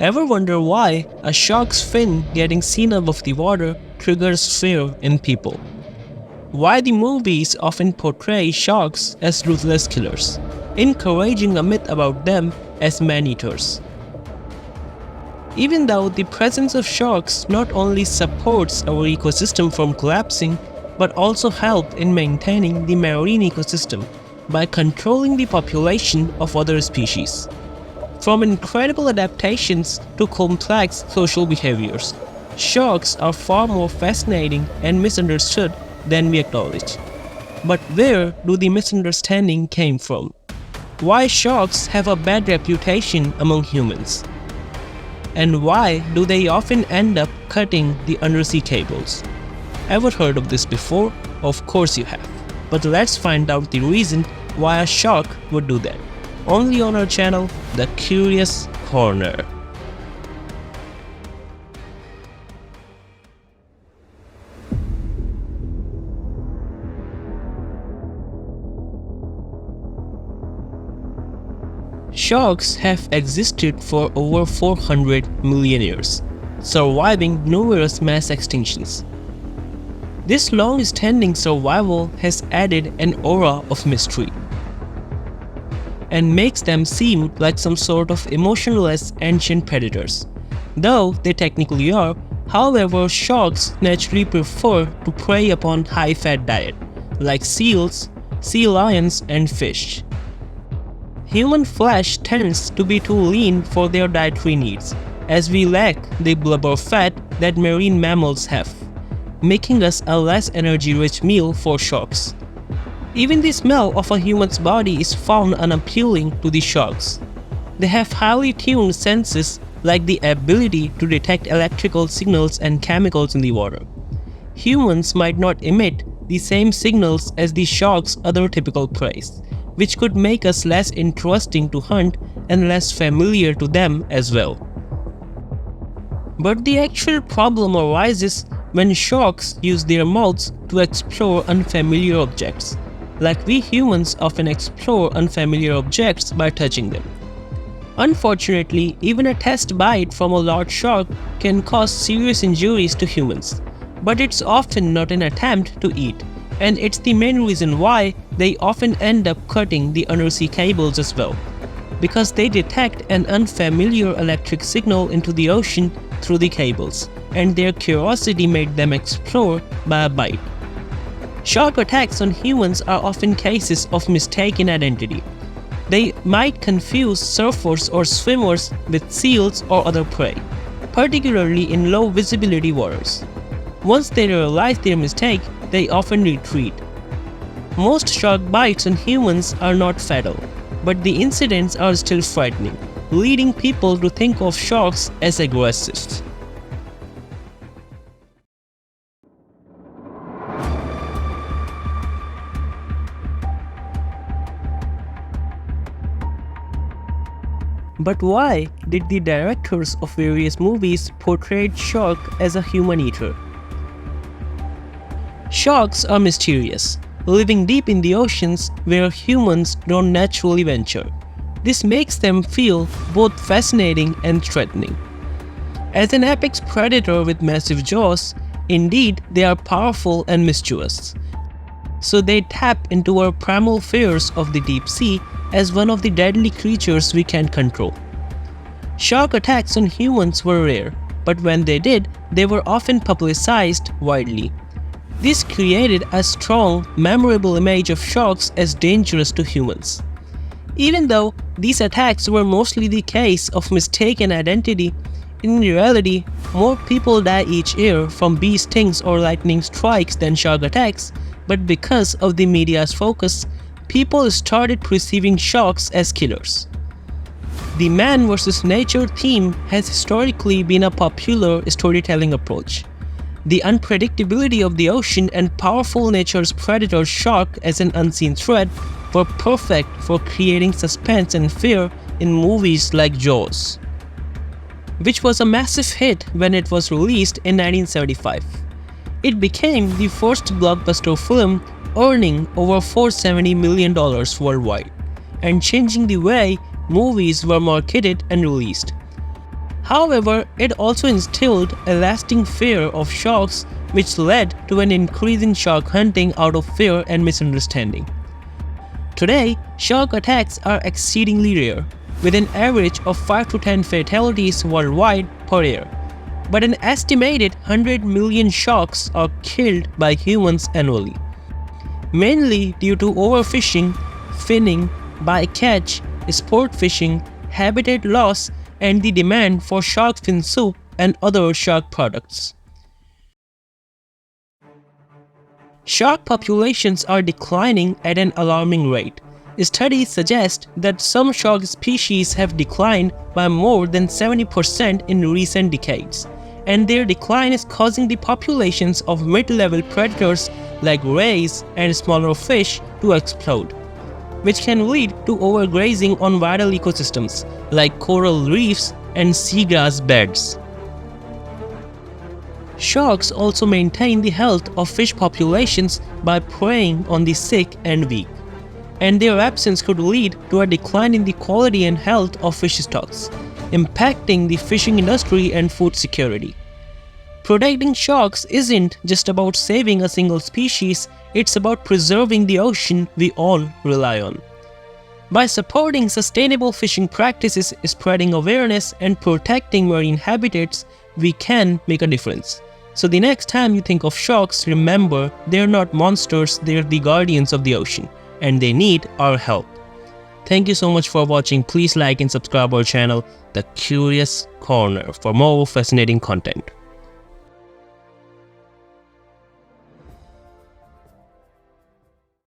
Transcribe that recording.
Ever wonder why a shark's fin getting seen above the water triggers fear in people? Why the movies often portray sharks as ruthless killers, encouraging a myth about them as man-eaters? Even though the presence of sharks not only supports our ecosystem from collapsing, but also help in maintaining the marine ecosystem by controlling the population of other species. From incredible adaptations to complex social behaviors, sharks are far more fascinating and misunderstood than we acknowledge. But where do the misunderstanding came from? Why sharks have a bad reputation among humans? And why do they often end up cutting the undersea cables? Ever heard of this before? Of course you have. But let's find out the reason why a shark would do that. Only on our channel, The Curious Corner. Sharks have existed for over 400 million years, surviving numerous mass extinctions. This long-standing survival has added an aura of mystery and makes them seem like some sort of emotionless ancient predators. Though they technically are, however, sharks naturally prefer to prey upon high-fat diet, like seals, sea lions, and fish. Human flesh tends to be too lean for their dietary needs, as we lack the blubber fat that marine mammals have, making us a less energy-rich meal for sharks. Even the smell of a human's body is found unappealing to the sharks. They have highly tuned senses like the ability to detect electrical signals and chemicals in the water. Humans might not emit the same signals as the shark's other typical prey, which could make us less interesting to hunt and less familiar to them as well. But the actual problem arises when sharks use their mouths to explore unfamiliar objects, like we humans often explore unfamiliar objects by touching them. Unfortunately, even a test bite from a large shark can cause serious injuries to humans, but it's often not an attempt to eat, and it's the main reason why they often end up cutting the undersea cables as well, because they detect an unfamiliar electric signal into the ocean through the cables, and their curiosity made them explore by a bite. Shark attacks on humans are often cases of mistaken identity. They might confuse surfers or swimmers with seals or other prey, particularly in low visibility waters. Once they realize their mistake, they often retreat. Most shark bites on humans are not fatal, but the incidents are still frightening, leading people to think of sharks as aggressive. But why did the directors of various movies portray shark as a human eater? Sharks are mysterious, living deep in the oceans where humans don't naturally venture. This makes them feel both fascinating and threatening. As an apex predator with massive jaws, indeed they are powerful and mischievous. So they tap into our primal fears of the deep sea as one of the deadly creatures we can't control. Shark attacks on humans were rare, but when they did, they were often publicized widely. This created a strong, memorable image of sharks as dangerous to humans. Even though these attacks were mostly the case of mistaken identity, in reality, more people die each year from bee stings or lightning strikes than shark attacks, but because of the media's focus, people started perceiving sharks as killers. The man versus nature theme has historically been a popular storytelling approach. The unpredictability of the ocean and powerful nature's predator shark as an unseen threat were perfect for creating suspense and fear in movies like Jaws, which was a massive hit when it was released in 1975. It became the first blockbuster film earning over $470 million worldwide and changing the way movies were marketed and released. However, it also instilled a lasting fear of sharks, which led to an increase in shark hunting out of fear and misunderstanding. Today, shark attacks are exceedingly rare, with an average of 5 to 10 fatalities worldwide per year. But an estimated 100 million sharks are killed by humans annually, mainly due to overfishing, finning, bycatch, sport fishing, habitat loss, and the demand for shark fin soup and other shark products. Shark populations are declining at an alarming rate. Studies suggest that some shark species have declined by more than 70% in recent decades, and their decline is causing the populations of mid-level predators like rays and smaller fish to explode, which can lead to overgrazing on vital ecosystems like coral reefs and seagrass beds. Sharks also maintain the health of fish populations by preying on the sick and weak, and their absence could lead to a decline in the quality and health of fish stocks, impacting the fishing industry and food security. Protecting sharks isn't just about saving a single species, it's about preserving the ocean we all rely on. By supporting sustainable fishing practices, spreading awareness, and protecting marine habitats, we can make a difference. So the next time you think of sharks, remember they're not monsters, they're the guardians of the ocean, and they need our help. Thank you so much for watching. Please like and subscribe our channel, The Curious Corner, for more fascinating content.